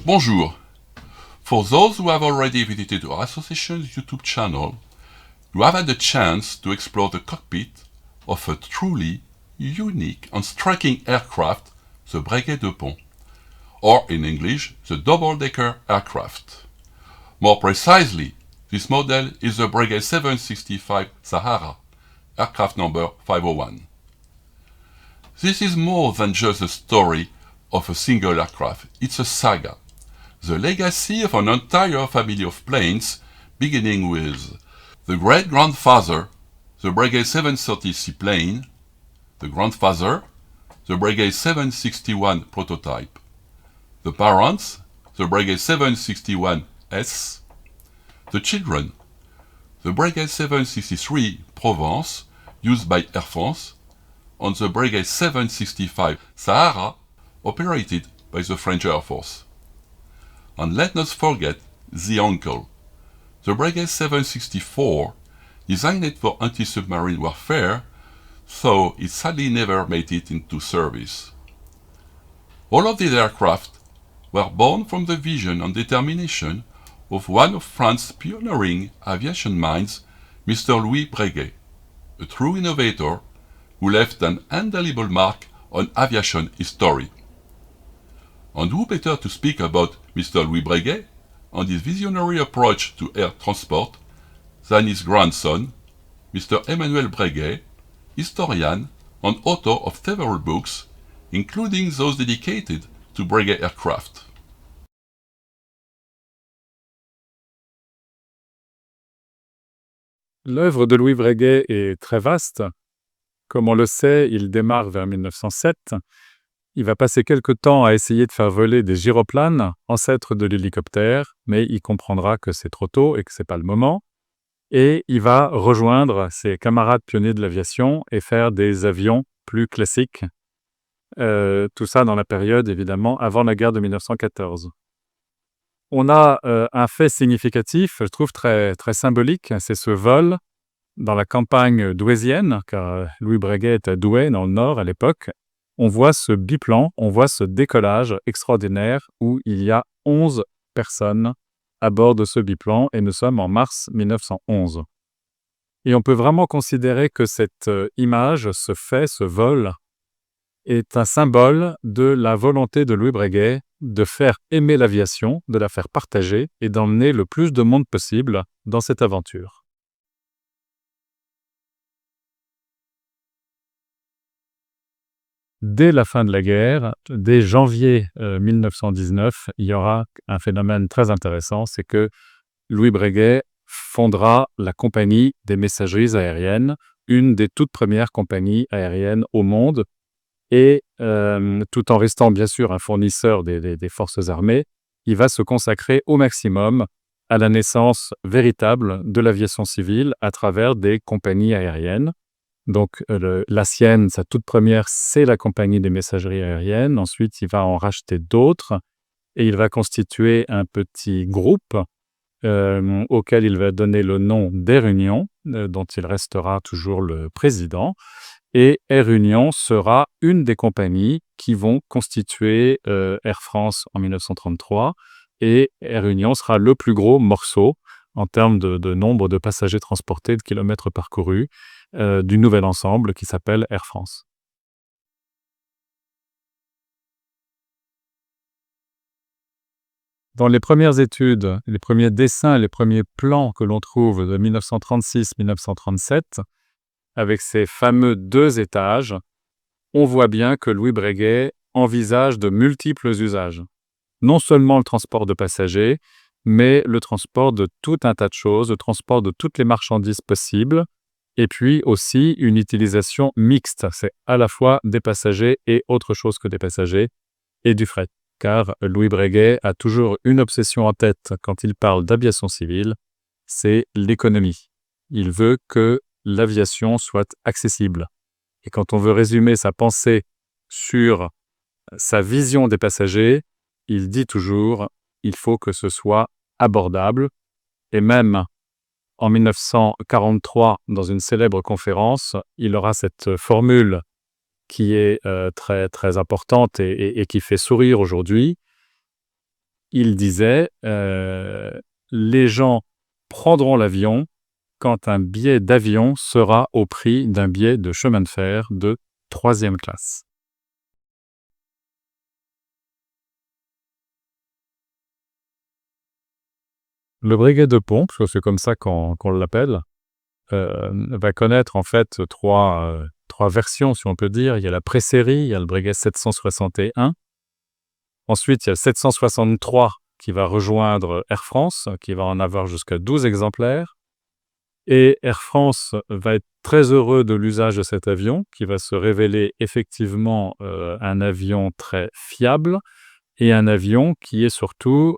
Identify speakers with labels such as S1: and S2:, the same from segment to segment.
S1: Bonjour. For those who have already visited our association's YouTube channel, you have had the chance to explore the cockpit of a truly unique and striking aircraft, the Breguet deux ponts, or in English, the double-decker aircraft. More precisely, this model is the Breguet 765 Sahara, aircraft number 501. This is more than just a story of a single aircraft, it's a saga. The legacy of an entire family of planes, beginning with the great-grandfather, the Breguet 730 seaplane, the grandfather, the Breguet 761 prototype, the parents, the Breguet 761S, the children, the Breguet 763 Provence, used by Air France, and the Breguet 765 Sahara, operated by the French Air Force. And let not forget the uncle, the Breguet 764, designed for anti-submarine warfare, though it sadly never made it into service. All of these aircraft were born from the vision and determination of one of France's pioneering aviation minds, Mr. Louis Breguet, a true innovator who left an indelible mark on aviation history. And who better to speak about Mr. Louis Breguet and his visionary approach to air transport than his grandson, Mr. Emmanuel Breguet, historian and author of several books, including those dedicated to Breguet aircraft.
S2: L'œuvre de Louis Breguet est très vaste. Comme on le sait, il démarre vers 1907. Il va passer quelque temps à essayer de faire voler des gyroplanes, ancêtres de l'hélicoptère, mais il comprendra que c'est trop tôt et que c'est pas le moment. Et il va rejoindre ses camarades pionniers de l'aviation et faire des avions plus classiques. Tout ça dans la période, évidemment, avant la guerre de 1914. On a un fait significatif, je trouve très, très symbolique, c'est ce vol dans la campagne douaisienne, car Louis Breguet est à Douai, dans le Nord, à l'époque. On voit ce biplan, on voit ce décollage extraordinaire où il y a 11 personnes à bord de ce biplan, et nous sommes en mars 1911. Et on peut vraiment considérer que cette image, ce fait, ce vol, est un symbole de la volonté de Louis Breguet de faire aimer l'aviation, de la faire partager et d'emmener le plus de monde possible dans cette aventure. Dès la fin de la guerre, dès janvier 1919, il y aura un phénomène très intéressant, c'est que Louis Breguet fondera la compagnie des messageries aériennes, une des toutes premières compagnies aériennes au monde, et tout en restant bien sûr un fournisseur des forces armées, il va se consacrer au maximum à la naissance véritable de l'aviation civile à travers des compagnies aériennes. Donc la sienne, sa toute première, c'est la compagnie des messageries aériennes. Ensuite, il va en racheter d'autres et il va constituer un petit groupe auquel il va donner le nom d'Air Union, dont il restera toujours le président. Et Air Union sera une des compagnies qui vont constituer Air France en 1933. Et Air Union sera le plus gros morceau en termes de nombre de passagers transportés, de kilomètres parcourus, du nouvel ensemble qui s'appelle Air France. Dans les premières études, les premiers dessins, les premiers plans que l'on trouve de 1936-1937, avec ces fameux 2 étages, on voit bien que Louis Breguet envisage de multiples usages. Non seulement le transport de passagers, mais le transport de tout un tas de choses, le transport de toutes les marchandises possibles, et puis aussi une utilisation mixte, c'est à la fois des passagers et autre chose que des passagers, et du fret. Car Louis Breguet a toujours une obsession en tête quand il parle d'aviation civile, c'est l'économie. Il veut que l'aviation soit accessible. Et quand on veut résumer sa pensée sur sa vision des passagers, il dit toujours « il faut que ce soit abordable ». Et même en 1943, dans une célèbre conférence, il aura cette formule qui est très, très importante et qui fait sourire aujourd'hui. il disait les gens prendront l'avion quand un billet d'avion sera au prix d'un billet de chemin de fer de 3e classe. Le Breguet de pompe, c'est comme ça qu'on l'appelle, va connaître en fait trois versions, si on peut dire. Il y a la pré-série, il y a le Breguet 761. Ensuite, il y a le 763 qui va rejoindre Air France, qui va en avoir jusqu'à 12 exemplaires. Et Air France va être très heureux de l'usage de cet avion, qui va se révéler effectivement un avion très fiable et un avion qui est surtout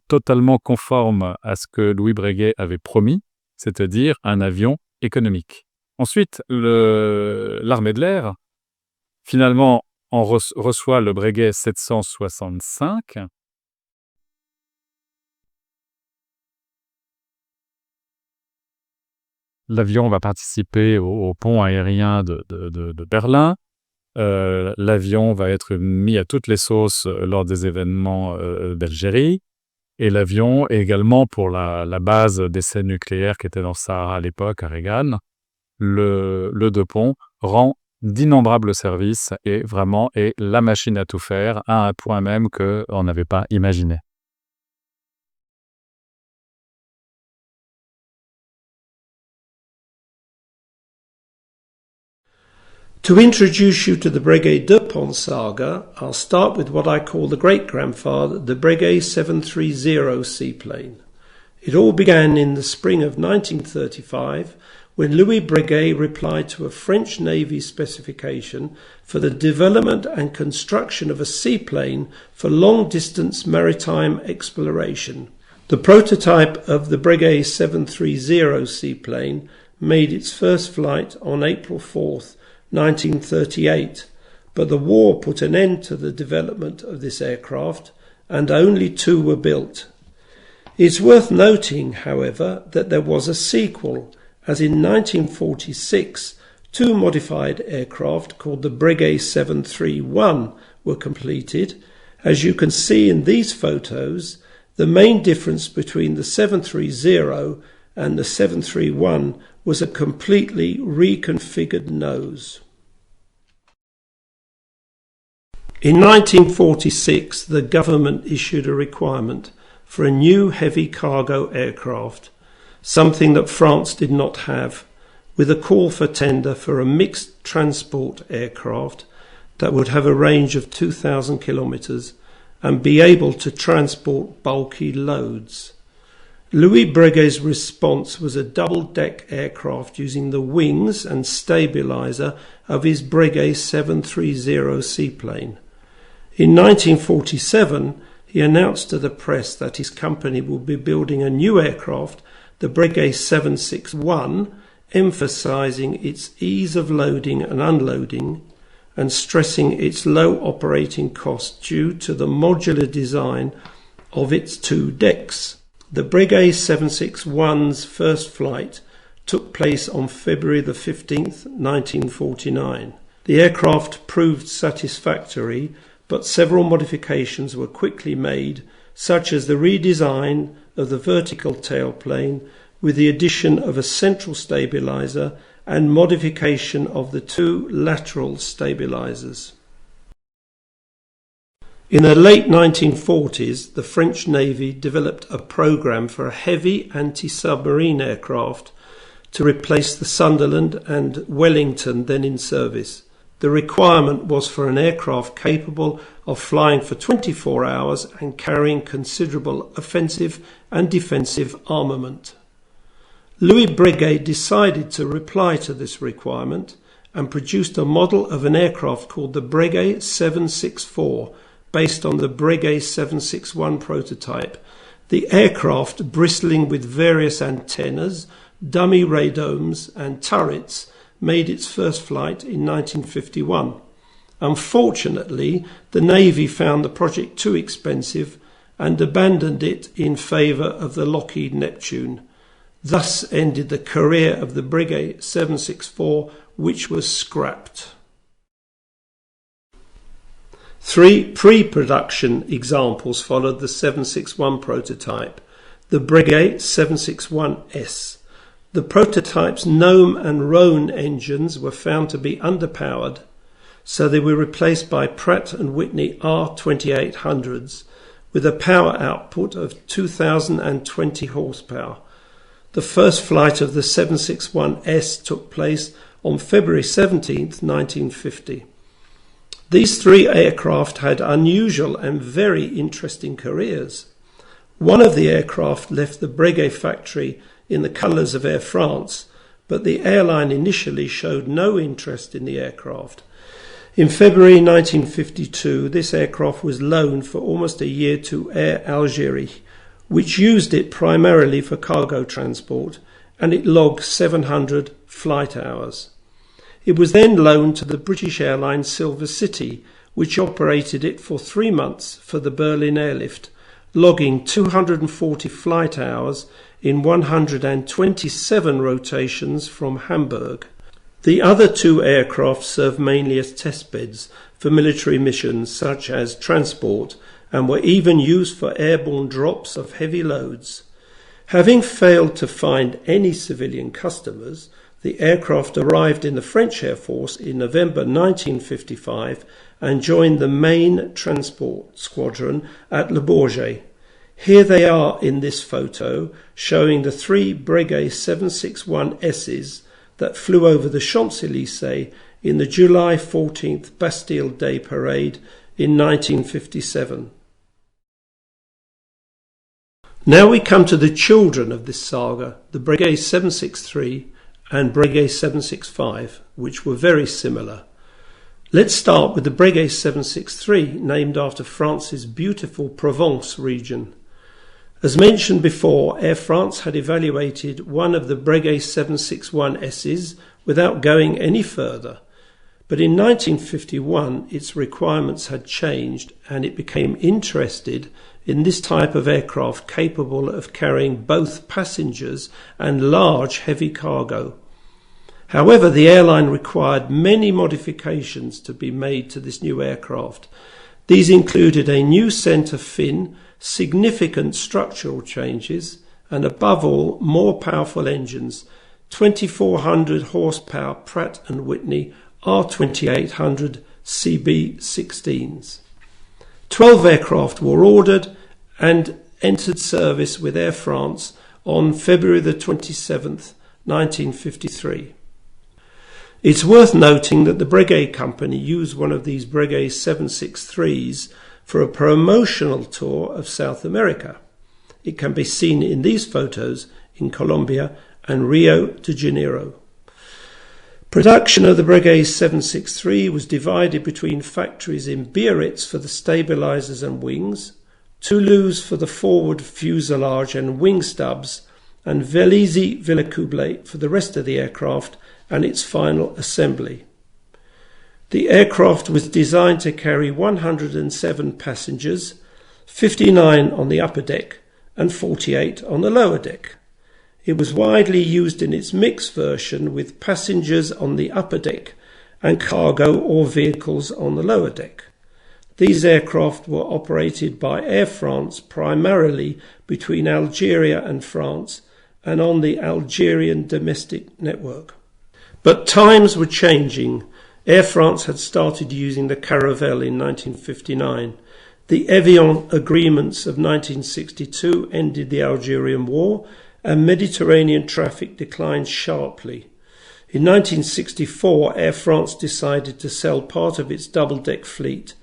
S2: totalement conforme à ce que Louis Breguet avait promis, c'est-à-dire un avion économique. Ensuite, l'armée de l'air, finalement, on reçoit le Breguet 765. L'avion va participer au pont aérien de Berlin. L'avion va être mis à toutes les sauces lors des événements d'Algérie. Et l'avion également pour la base d'essais nucléaires qui était dans Sahara à l'époque, à Reagan. Le deux ponts rend d'innombrables services et vraiment est la machine à tout faire, à un point même qu'on n'avait pas imaginé.
S3: To introduce you to the Breguet deux ponts saga, I'll start with what I call the great-grandfather, the Breguet 730 seaplane. It all began in the spring of 1935 when Louis Breguet replied to a French Navy specification for the development and construction of a seaplane for long-distance maritime exploration. The prototype of the Breguet 730 seaplane made its first flight on April 4th, 1938, but the war put an end to the development of this aircraft and only 2 were built. It's worth noting, however, that there was a sequel, as in 1946 2 modified aircraft called the Breguet 731 were completed. As you can see in these photos, the main difference between the 730 and the 731 was a completely reconfigured nose. In 1946, the government issued a requirement for a new heavy cargo aircraft, something that France did not have, with a call for tender for a mixed transport aircraft that would have a range of 2,000 kilometers and be able to transport bulky loads. Louis Breguet's response was a double-deck aircraft using the wings and stabilizer of his Breguet 730 seaplane. In 1947, he announced to the press that his company would be building a new aircraft, the Breguet 761, emphasizing its ease of loading and unloading and stressing its low operating cost due to the modular design of its 2 decks. The Breguet 761's first flight took place on February the 15th, 1949. The aircraft proved satisfactory, but several modifications were quickly made, such as the redesign of the vertical tailplane with the addition of a central stabilizer and modification of the 2 lateral stabilizers. In the late 1940s, the French Navy developed a program for a heavy anti-submarine aircraft to replace the Sunderland and Wellington then in service. The requirement was for an aircraft capable of flying for 24 hours and carrying considerable offensive and defensive armament. Louis Breguet decided to reply to this requirement and produced a model of an aircraft called the Breguet 764, based on the Breguet 761 prototype. The aircraft, bristling with various antennas, dummy radomes and turrets, made its first flight in 1951. Unfortunately, the Navy found the project too expensive and abandoned it in favour of the Lockheed Neptune. Thus ended the career of the Breguet 764, which was scrapped. 3 pre-production examples followed the 761 prototype, the Breguet 761S. The prototype's Gnome and Rhone engines were found to be underpowered, so they were replaced by Pratt & Whitney R2800s with a power output of 2,020 horsepower. The first flight of the 761S took place on February 17, 1950. These 3 aircraft had unusual and very interesting careers. One of the aircraft left the Breguet factory in the colours of Air France, but the airline initially showed no interest in the aircraft. In February 1952, this aircraft was loaned for almost a year to Air Algérie, which used it primarily for cargo transport, and it logged 700 flight hours. It was then loaned to the British Airlines Silver City, which operated it for 3 months for the Berlin airlift, logging 240 flight hours in 127 rotations from Hamburg. The other 2 aircraft served mainly as testbeds for military missions such as transport, and were even used for airborne drops of heavy loads. Having failed to find any civilian customers, the aircraft arrived in the French Air Force in November 1955 and joined the main transport squadron at Le Bourget. Here they are in this photo, showing the 3 Breguet 761Ss that flew over the Champs-Élysées in the July 14th Bastille Day parade in 1957. Now we come to the children of this saga, the Breguet 763 and Breguet 765, which were very similar. Let's start with the Breguet 763, named after France's beautiful Provence region. As mentioned before, Air France had evaluated one of the Breguet 761Ss without going any further. But in 1951, its requirements had changed and it became interested in this type of aircraft capable of carrying both passengers and large heavy cargo. However, the airline required many modifications to be made to this new aircraft. These included a new centre fin, significant structural changes, and above all, more powerful engines, 2,400 horsepower Pratt & Whitney R2800 CB16s. 12 aircraft were ordered and entered service with Air France on February the 27th, 1953. It's worth noting that the Breguet company used one of these Breguet 763s for a promotional tour of South America. It can be seen in these photos in Colombia and Rio de Janeiro. Production of the Breguet 763 was divided between factories in Biarritz for the stabilizers and wings, Toulouse for the forward fuselage and wing stubs, and Vélizy-Villacoublay for the rest of the aircraft and its final assembly. The aircraft was designed to carry 107 passengers, 59 on the upper deck and 48 on the lower deck. It was widely used in its mixed version with passengers on the upper deck and cargo or vehicles on the lower deck. These aircraft were operated by Air France primarily between Algeria and France and on the Algerian domestic network. But times were changing. Air France had started using the Caravelle in 1959. The Evian agreements of 1962 ended the Algerian War, and Mediterranean traffic declined sharply. In 1964, Air France decided to sell part of its double-deck fleet.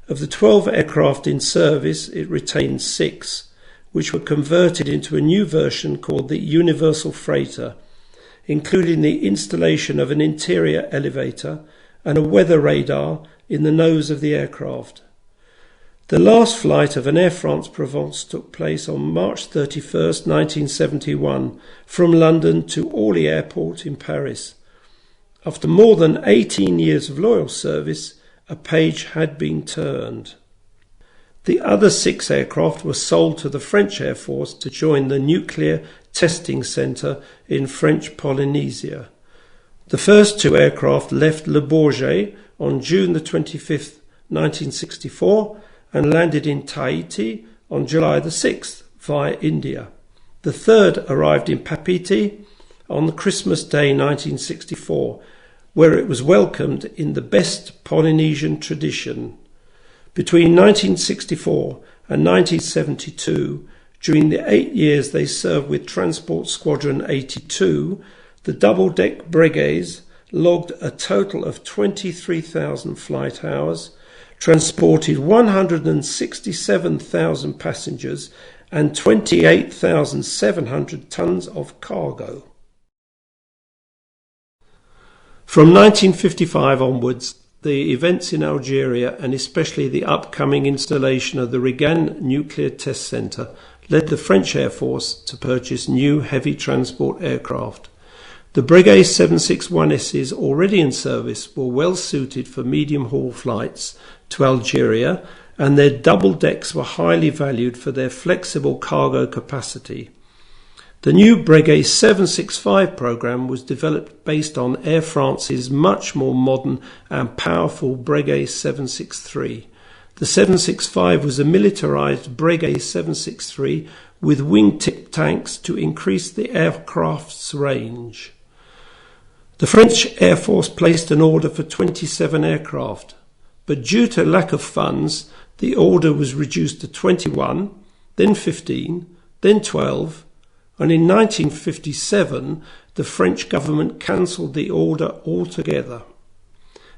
S3: Of the 12 aircraft in service, it retained 6, which were converted into a new version called the Universal Freighter, including the installation of an interior elevator and a weather radar in the nose of the aircraft. The last flight of an Air France Provence took place on March 31st, 1971, from London to Orly Airport in Paris. After more than 18 years of loyal service, a page had been turned. The other 6 aircraft were sold to the French Air Force to join the Nuclear Testing Centre in French Polynesia. The first 2 aircraft left Le Bourget on June the 25th, 1964 and landed in Tahiti on July the 6th via India. The third arrived in Papeete on Christmas Day 1964, where it was welcomed in the best Polynesian tradition. Between 1964 and 1972, during the 8 years they served with Transport Squadron 82, the double-deck Breguets logged a total of 23,000 flight hours, transported 167,000 passengers and 28,700 tons of cargo. From 1955 onwards, the events in Algeria and especially the upcoming installation of the Regan Nuclear Test Centre led the French Air Force to purchase new heavy transport aircraft. The Breguet 761Ss already in service were well suited for medium-haul flights to Algeria, and their double decks were highly valued for their flexible cargo capacity. The new Breguet 765 programme was developed based on Air France's much more modern and powerful Breguet 763. The 765 was a militarised Breguet 763 with wingtip tanks to increase the aircraft's range. The French Air Force placed an order for 27 aircraft, but due to lack of funds, the order was reduced to 21, then 15, then 12, and in 1957 the French government cancelled the order altogether.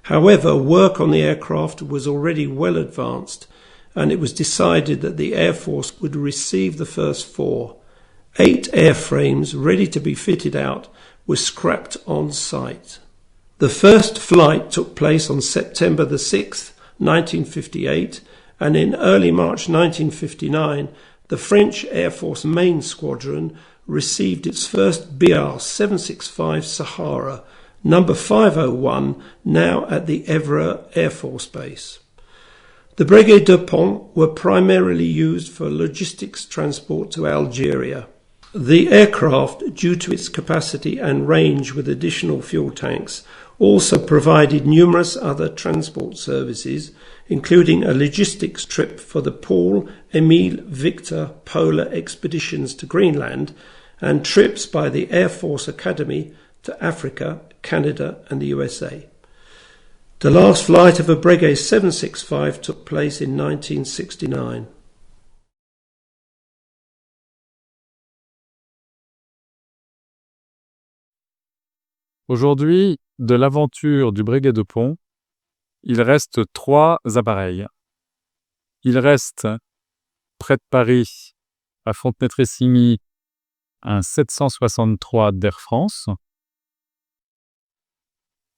S3: However, work on the aircraft was already well advanced, and it was decided that the Air Force would receive the first 4. 8 airframes ready to be fitted out were scrapped on site. The first flight took place on September the 6th, 1958, and in early March 1959, the French Air Force main squadron received its first BR 765 Sahara, number 501, now at the Évreux Air Force Base. The Breguet deux ponts were primarily used for logistics transport to Algeria. The aircraft, due to its capacity and range with additional fuel tanks, also provided numerous other transport services, including a logistics trip for the Paul Emile Victor polar expeditions to Greenland and trips by the Air Force Academy to Africa, Canada and the USA. The last flight of a Breguet 765 took place in 1969.
S2: Aujourd'hui, de l'aventure du Breguet de Pont, il reste 3 appareils. Il reste, près de Paris, à Fontenay-Tressigny, un 763 d'Air France.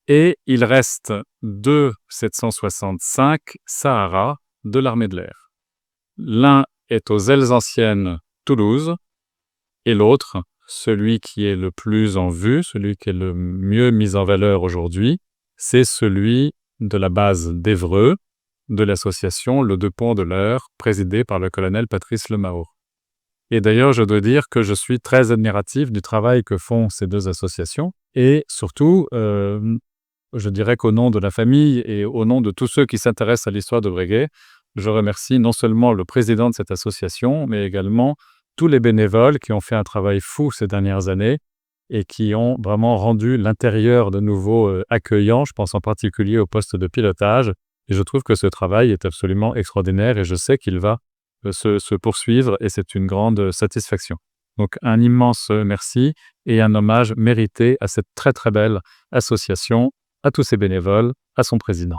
S2: Et il reste 2 765 Sahara de l'armée de l'air. L'un est aux ailes anciennes Toulouse et l'autre, celui qui est le plus en vue, celui qui est le mieux mis en valeur aujourd'hui, c'est celui de la base d'Évreux, de l'association Le Deux Ponts de l'Eure, présidée par le colonel Patrice Lemaure. Et d'ailleurs, je dois dire que je suis très admiratif du travail que font ces 2 associations. Et surtout, je dirais qu'au nom de la famille et au nom de tous ceux qui s'intéressent à l'histoire de Breguet, je remercie non seulement le président de cette association, mais également tous les bénévoles qui ont fait un travail fou ces dernières années et qui ont vraiment rendu l'intérieur de nouveau accueillant. Je pense en particulier au poste de pilotage. Et je trouve que ce travail est absolument extraordinaire et je sais qu'il va se poursuivre et c'est une grande satisfaction. Donc un immense merci et un hommage mérité à cette très très belle association, à tous ses bénévoles, à son président.